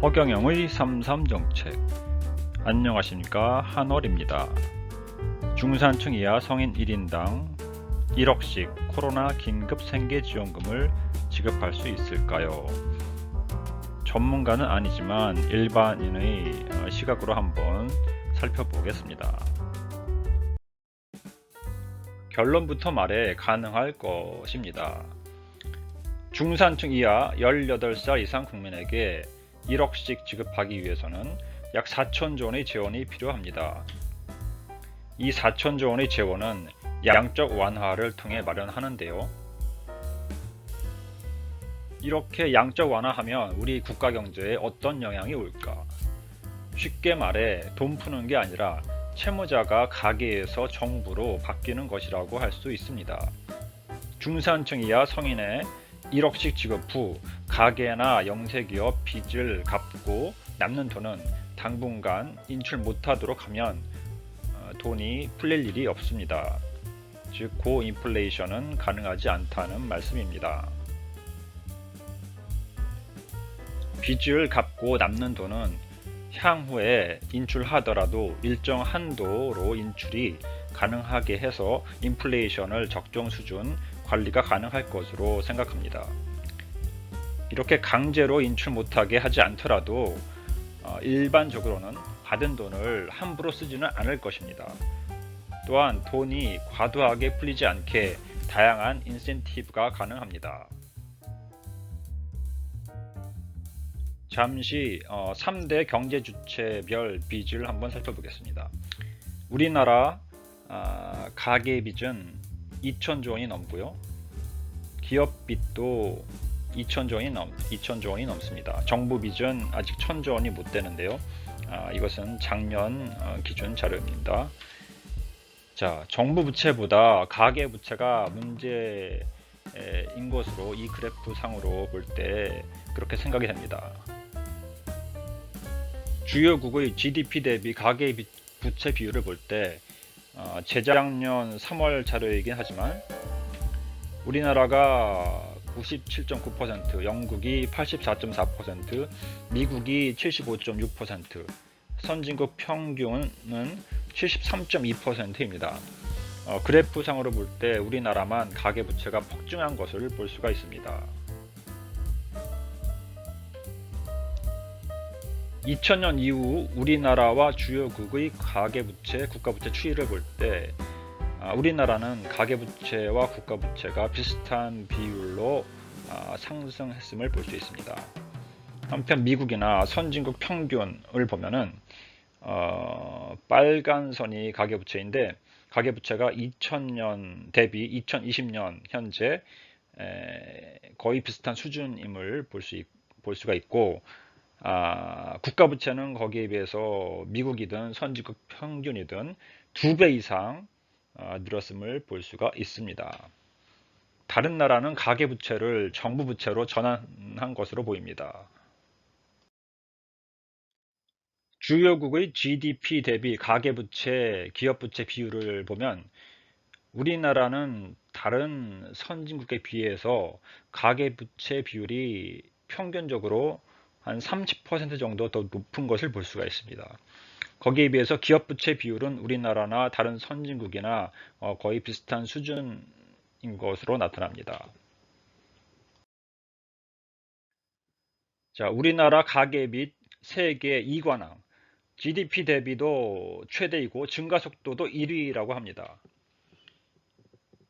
허경영의 삼삼정책. 안녕하십니까, 한월입니다. 중산층 이하 성인 1인당 1억씩 코로나 긴급 생계지원금을 지급할 수 있을까요? 전문가는 아니지만 일반인의 시각으로 한번 살펴보겠습니다. 결론부터 말해 가능할 것입니다. 중산층 이하 18살 이상 국민에게 1억씩 지급하기 위해서는 약 4천조 원의 재원이 필요합니다. 이 4천조 원의 재원은 양적 완화를 통해 마련하는데요. 이렇게 양적 완화하면 우리 국가 경제에 어떤 영향이 올까? 쉽게 말해 돈 푸는 게 아니라 채무자가 가계에서 정부로 바뀌는 것이라고 할 수 있습니다. 중산층 이하 성인의 1억씩 지급 후 가계나 영세기업 빚을 갚고 남는 돈은 당분간 인출 못하도록 하면 돈이 풀릴 일이 없습니다. 즉 고인플레이션은 가능하지 않다는 말씀입니다. 빚을 갚고 남는 돈은 향후에 인출하더라도 일정 한도로 인출이 가능하게 해서 인플레이션을 적정 수준 관리가 가능할 것으로 생각합니다. 이렇게 강제로 인출 못하게 하지 않더라도 일반적으로는 받은 돈을 함부로 쓰지는 않을 것입니다. 또한 돈이 과도하게 풀리지 않게 다양한 인센티브가 가능합니다. 잠시 3대 경제주체별 빚을 한번 살펴보겠습니다. 우리나라 가계빚은 2천조 원이 넘고요. 기업빚도 2천조 원이 넘습니다. 정부빚은 아직 1,000조 원이 못 되는데요. 이것은 작년 기준 자료입니다. 자, 정부 부채보다 가계 부채가 문제인 것으로 이 그래프 상으로 볼 때 그렇게 생각이 됩니다. 주요국의 GDP 대비 가계 부채 비율을 볼 때 재작년 3월 자료이긴 하지만 우리나라가 97.9%, 영국이 84.4%, 미국이 75.6%, 선진국 평균은 73.2%입니다. 그래프상으로 볼 때 우리나라만 가계부채가 폭증한 것을 볼 수가 있습니다. 2000년 이후 우리나라와 주요국의 가계부채, 국가부채 추이를 볼 때 우리나라는 가계부채와 국가부채가 비슷한 비율로 상승했음을 볼 수 있습니다. 한편 미국이나 선진국 평균을 보면은 빨간 선이 가계부채인데 가계부채가 2000년 대비 2020년 현재 거의 비슷한 수준임을 볼 수가 있고 국가부채는 거기에 비해서 미국이든 선진국 평균이든 2배 이상 늘었음을 볼 수가 있습니다. 다른 나라는 가계부채를 정부부채로 전환한 것으로 보입니다. 주요국의 GDP 대비 가계부채, 기업부채 비율을 보면 우리나라는 다른 선진국에 비해서 가계부채 비율이 평균적으로 한 30% 정도 더 높은 것을 볼 수가 있습니다. 거기에 비해서 기업부채 비율은 우리나라나 다른 선진국이나 거의 비슷한 수준인 것으로 나타납니다. 자, 우리나라 가계빚 세계 2관왕, GDP 대비도 최대이고 증가속도도 1위라고 합니다.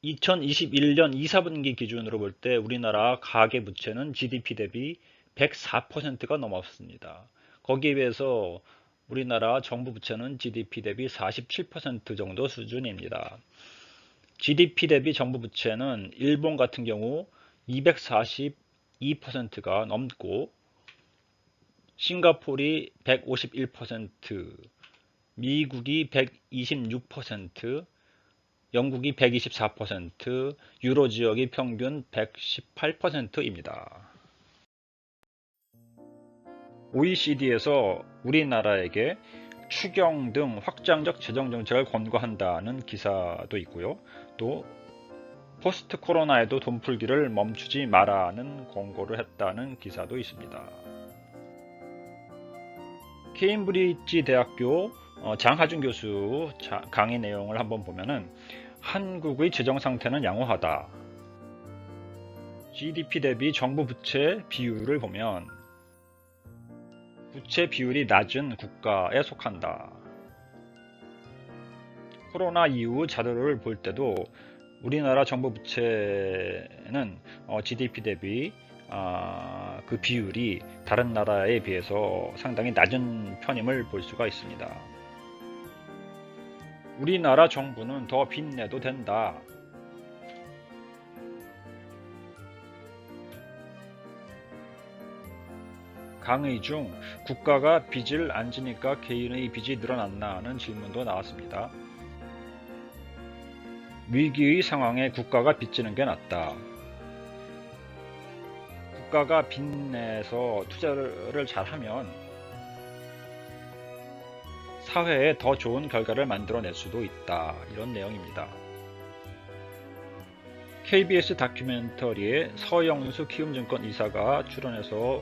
2021년 2, 4분기 기준으로 볼 때 우리나라 가계부채는 GDP 대비 104%가 넘었습니다. 거기에 비해서 우리나라 정부 부채는 GDP 대비 47% 정도 수준입니다. GDP 대비 정부 부채는 일본 같은 경우 242%가 넘고 싱가포르이 151%, 미국이 126%, 영국이 124%, 유로 지역이 평균 118%입니다. OECD에서 우리나라에게 추경 등 확장적 재정 정책을 권고한다는 기사도 있고요. 또 포스트 코로나에도 돈 풀기를 멈추지 마라는 권고를 했다는 기사도 있습니다. 케임브리지 대학교 장하준 교수 강의 내용을 한번 보면은 한국의 재정 상태는 양호하다. GDP 대비 정부 부채 비율을 보면 부채 비율이 낮은 국가에 속한다. 코로나 이후 자료를 볼 때도 우리나라 정부 부채는 GDP 대비 그 비율이 다른 나라에 비해서 상당히 낮은 편임을 볼 수가 있습니다. 우리나라 정부는 더 빚내도 된다. 강의 중 국가가 빚을 안 지니까 개인의 빚이 늘어났나 는 질문도 나왔습니다. 위기의 상황에 국가가 빚지는 게 낫다. 국가가 빚내서 투자를 잘하면 사회에 더 좋은 결과를 만들어낼 수도 있다. 이런 내용입니다. KBS 다큐멘터리에 서영수 키움증권 이사가 출연해서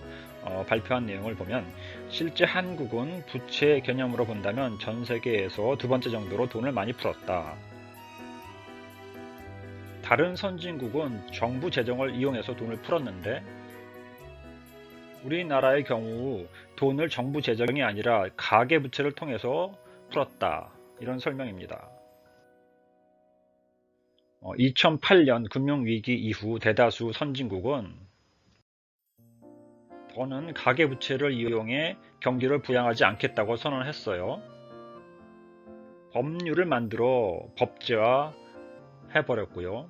발표한 내용을 보면 실제 한국은 부채 개념으로 본다면 전 세계에서 두 번째 정도로 돈을 많이 풀었다. 다른 선진국은 정부 재정을 이용해서 돈을 풀었는데 우리나라의 경우 돈을 정부 재정이 아니라 가계부채를 통해서 풀었다. 이런 설명입니다. 2008년 금융위기 이후 대다수 선진국은 더는 가계부채를 이용해 경기를 부양하지 않겠다고 선언했어요. 법률을 만들어 법제화 해버렸고요.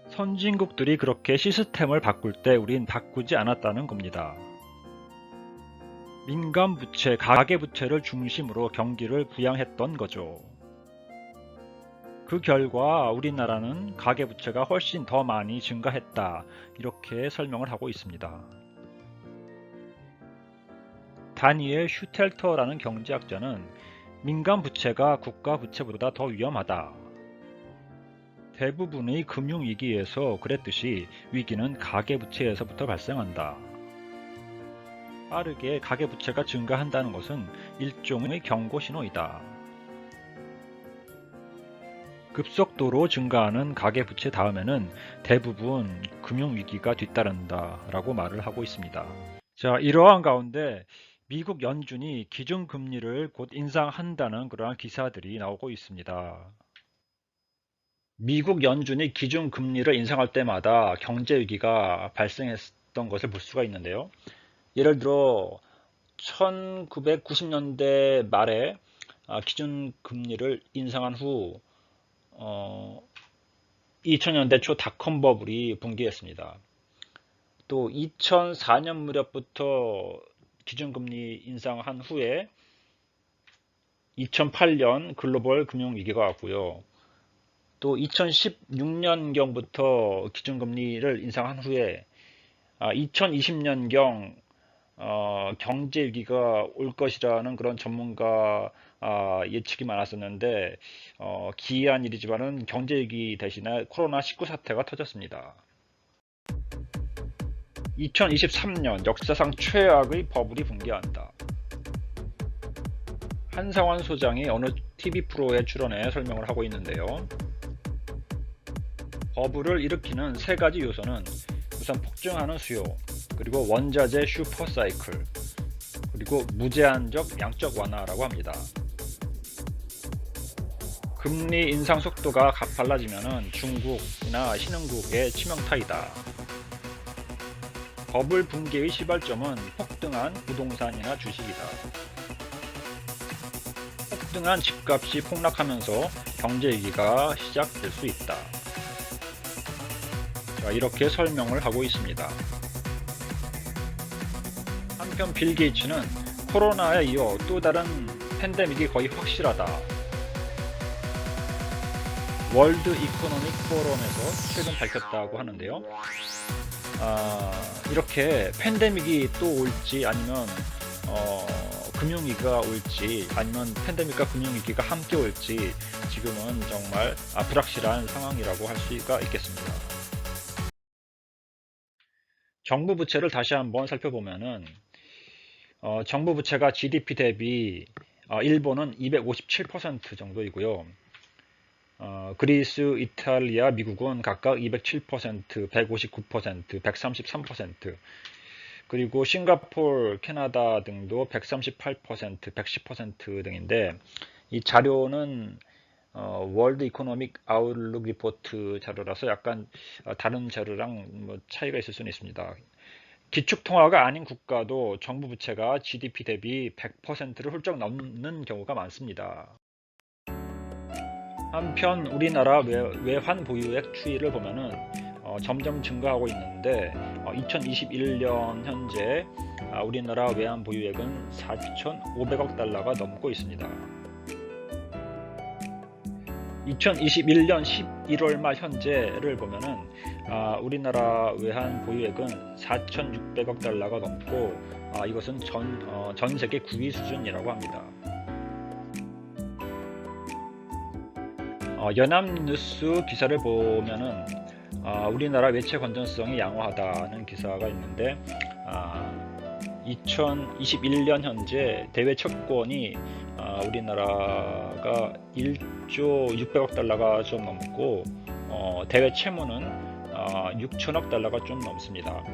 선진국들이 그렇게 시스템을 바꿀 때 우린 바꾸지 않았다는 겁니다. 민간 부채, 가계 부채를 중심으로 경기를 부양했던 거죠. 그 결과 우리나라는 가계 부채가 훨씬 더 많이 증가했다. 이렇게 설명을 하고 있습니다. 다니엘 슈텔터라는 경제학자는 민간 부채가 국가 부채보다 더 위험하다. 대부분의 금융위기에서 그랬듯이 위기는 가계부채에서부터 발생한다. 빠르게 가계부채가 증가한다는 것은 일종의 경고신호이다. 급속도로 증가하는 가계부채 다음에는 대부분 금융위기가 뒤따른다 라고 말을 하고 있습니다. 자, 이러한 가운데 미국 연준이 기준금리를 곧 인상한다는 그러한 기사들이 나오고 있습니다. 미국 연준이 기준금리를 인상할 때마다 경제위기가 발생했던 것을 볼 수가 있는데요. 예를 들어 1990년대 말에 기준금리를 인상한 후 2000년대 초 닷컴 버블이 붕괴했습니다. 또 2004년 무렵부터 기준금리 인상한 후에 2008년 글로벌 금융위기가 왔고요. 또 2016년경부터 기준금리를 인상한 후에 2020년경 경제위기가 올 것이라는 그런 전문가 예측이 많았었는데 기이한 일이지만은 경제위기 대신에 코로나19 사태가 터졌습니다. 2023년 역사상 최악의 버블이 붕괴한다. 한상원 소장이 어느 TV 프로에 출연해 설명을 하고 있는데요. 버블을 일으키는 세 가지 요소는 우선 폭증하는 수요, 그리고 원자재 슈퍼사이클, 그리고 무제한적 양적 완화라고 합니다. 금리 인상 속도가 가팔라지면 중국이나 신흥국의 치명타이다. 버블 붕괴의 시발점은 폭등한 부동산이나 주식이다. 폭등한 집값이 폭락하면서 경제위기가 시작될 수 있다. 이렇게 설명을 하고 있습니다. 한편 빌 게이츠는 코로나에 이어 또 다른 팬데믹이 거의 확실하다. 월드 이코노믹 포럼에서 최근 밝혔다고 하는데요. 이렇게 팬데믹이 또 올지 아니면 금융위기가 올지 아니면 팬데믹과 금융위기가 함께 올지 지금은 정말 불확실한 상황이라고 할 수가 있겠습니다. 정부 부채를 다시 한번 살펴보면은 정부 부채가 GDP 대비 일본은 257% 정도이고요. 그리스, 이탈리아, 미국은 각각 207%, 159%, 133%, 그리고 싱가포르, 캐나다 등도 138%, 110% 등인데, 이 자료는 월드 이코노믹 아웃룩 리포트 자료라서 약간 다른 자료랑 뭐 차이가 있을 수는 있습니다. 기축통화가 아닌 국가도 정부 부채가 GDP 대비 100%를 훌쩍 넘는 경우가 많습니다. 한편 우리나라 외환 보유액 추이를 보면은 점점 증가하고 있는데 2021년 현재 우리나라 외환 보유액은 4,500억 달러가 넘고 있습니다. 2021년 11월 말 현재를 보면은 우리나라 외환 보유액은 4,600억 달러가 넘고 이것은 전 세계 9위 수준이라고 합니다. 연합뉴스 기사를 보면은 우리나라 외채 건전성이 양호하다는 기사가 있는데 2021년 현재 대외 채권이 우리나라가 1조 600억 달러가 좀 넘고 대외 채무는 6천억 달러가 좀 넘습니다.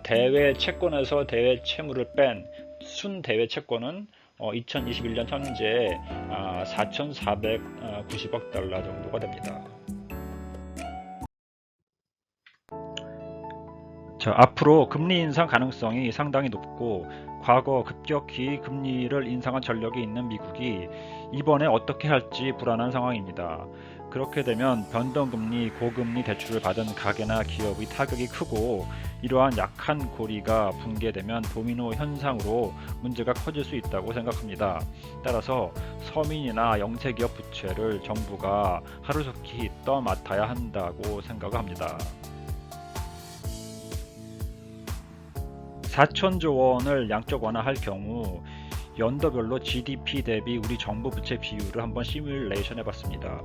대외 채권에서 대외 채무를 뺀 순대외 채권은 2021년 현재 4,490억 달러 정도가 됩니다. 자, 앞으로 금리 인상 가능성이 상당히 높고 과거 급격히 금리를 인상한 전력이 있는 미국이 이번에 어떻게 할지 불안한 상황입니다. 그렇게 되면 변동금리, 고금리 대출을 받은 가계나 기업의 타격이 크고 이러한 약한 고리가 붕괴되면 도미노 현상으로 문제가 커질 수 있다고 생각합니다. 따라서 서민이나 영세기업 부채를 정부가 하루속히 떠맡아야 한다고 생각합니다. 4천조 원을 양적 완화할 경우 연도별로 GDP 대비 우리 정부 부채 비율을 한번 시뮬레이션 해봤습니다.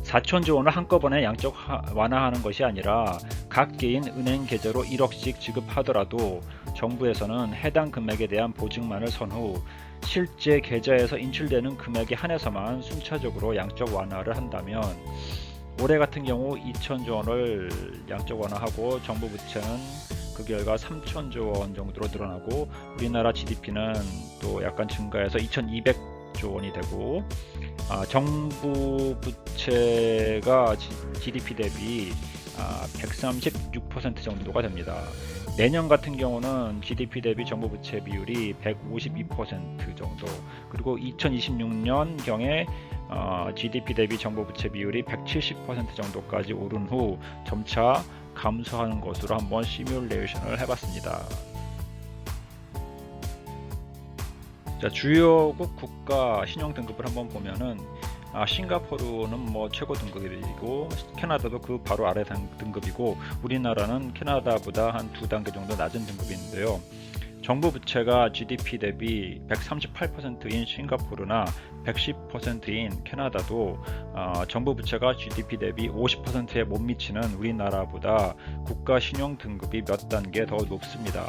4천조 원을 한꺼번에 양적 완화하는 것이 아니라 각 개인 은행 계좌로 1억씩 지급하더라도 정부에서는 해당 금액에 대한 보증만을 선 후 실제 계좌에서 인출되는 금액에 한해서만 순차적으로 양적 완화를 한다면 올해 같은 경우 2천조 원을 양적 완화하고 정부 부채는 그 결과 3천조 원 정도로 늘어나고 우리나라 GDP는 또 약간 증가해서 2,200조 원이 되고 정부 부채가 GDP 대비 136% 정도가 됩니다. 내년 같은 경우는 GDP 대비 정부 부채 비율이 152% 정도, 그리고 2026년경에 GDP 대비 정부 부채 비율이 170% 정도까지 오른 후 점차 감소하는 것으로 한번 시뮬레이션을 해봤습니다. 자, 주요국 국가 신용 등급을 한번 보면은 싱가포르는 뭐 최고 등급이고 캐나다도 그 바로 아래 등급이고 우리나라는 캐나다보다 한 2단계 정도 낮은 등급인데요. 정부 부채가 GDP 대비 138%인 싱가포르나 110%인 캐나다도 정부 부채가 GDP 대비 50%에 못 미치는 우리나라보다 국가 신용 등급이 몇 단계 더 높습니다.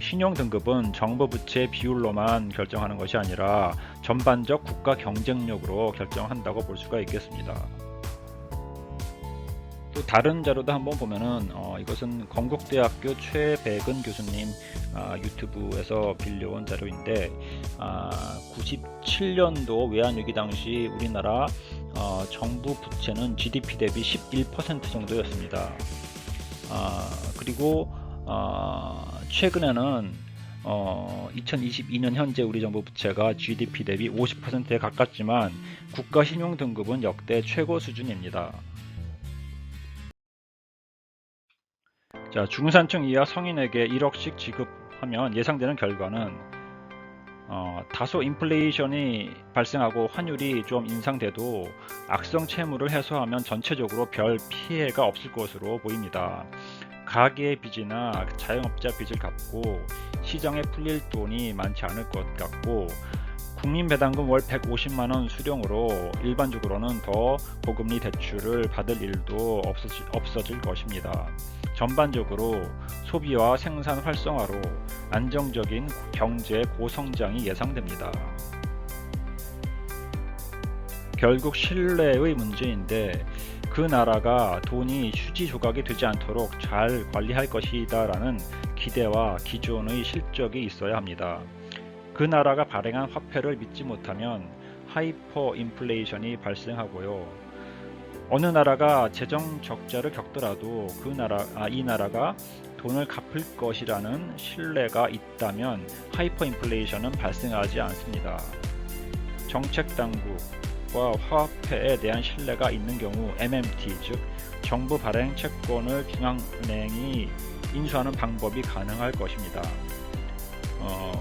신용 등급은 정부 부채 비율로만 결정하는 것이 아니라 전반적 국가 경쟁력으로 결정한다고 볼 수가 있겠습니다. 또 다른 자료도 한번 보면은 이것은 건국대학교 최백은 교수님 유튜브에서 빌려온 자료인데 97년도 외환위기 당시 우리나라 정부 부채는 GDP 대비 11% 정도였습니다. 그리고 최근에는 2022년 현재 우리 정부 부채가 GDP 대비 50%에 가깝지만 국가 신용 등급은 역대 최고 수준입니다. 자, 중산층 이하 성인에게 1억씩 지급하면 예상되는 결과는 다소 인플레이션이 발생하고 환율이 좀 인상돼도 악성 채무를 해소하면 전체적으로 별 피해가 없을 것으로 보입니다. 가계 빚이나 자영업자 빚을 갚고 시장에 풀릴 돈이 많지 않을 것 같고 국민배당금 월 150만원 수령으로 일반적으로는 더 고금리 대출을 받을 일도 없어질 것입니다. 전반적으로 소비와 생산 활성화로 안정적인 경제 고성장이 예상됩니다. 결국 신뢰의 문제인데 그 나라가 돈이 휴지 조각이 되지 않도록 잘 관리할 것이다 라는 기대와 기존의 실적이 있어야 합니다. 그 나라가 발행한 화폐를 믿지 못하면 하이퍼 인플레이션이 발생하고요. 어느 나라가 재정 적자를 겪더라도 이 나라가 돈을 갚을 것이라는 신뢰가 있다면 하이퍼 인플레이션은 발생하지 않습니다. 정책 당국과 화폐에 대한 신뢰가 있는 경우 MMT, 즉 정부 발행 채권을 중앙은행이 인수하는 방법이 가능할 것입니다.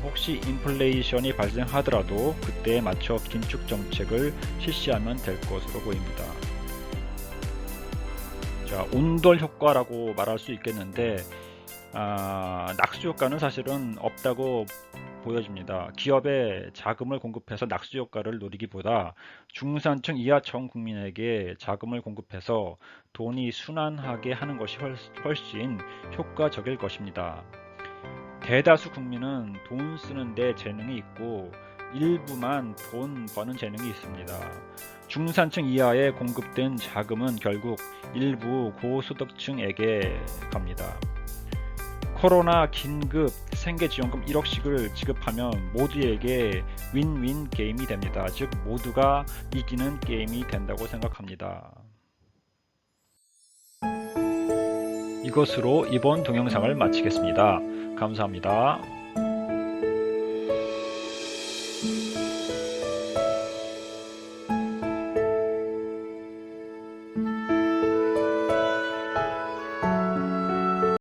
혹시 인플레이션이 발생하더라도 그때에 맞춰 긴축 정책을 실시하면 될 것으로 보입니다. 자, 온돌 효과라고 말할 수 있겠는데 낙수 효과는 사실은 없다고 보여집니다. 기업에 자금을 공급해서 낙수 효과를 노리기보다 중산층 이하 전 국민에게 자금을 공급해서 돈이 순환하게 하는 것이 훨씬 효과적일 것입니다. 대다수 국민은 돈 쓰는 데 재능이 있고 일부만 돈 버는 재능이 있습니다. 중산층 이하에 공급된 자금은 결국 일부 고소득층에게 갑니다. 코로나 긴급 생계지원금 1억씩을 지급하면 모두에게 윈윈 게임이 됩니다. 즉 모두가 이기는 게임이 된다고 생각합니다. 이것으로 이번 동영상을 마치겠습니다. 감사합니다.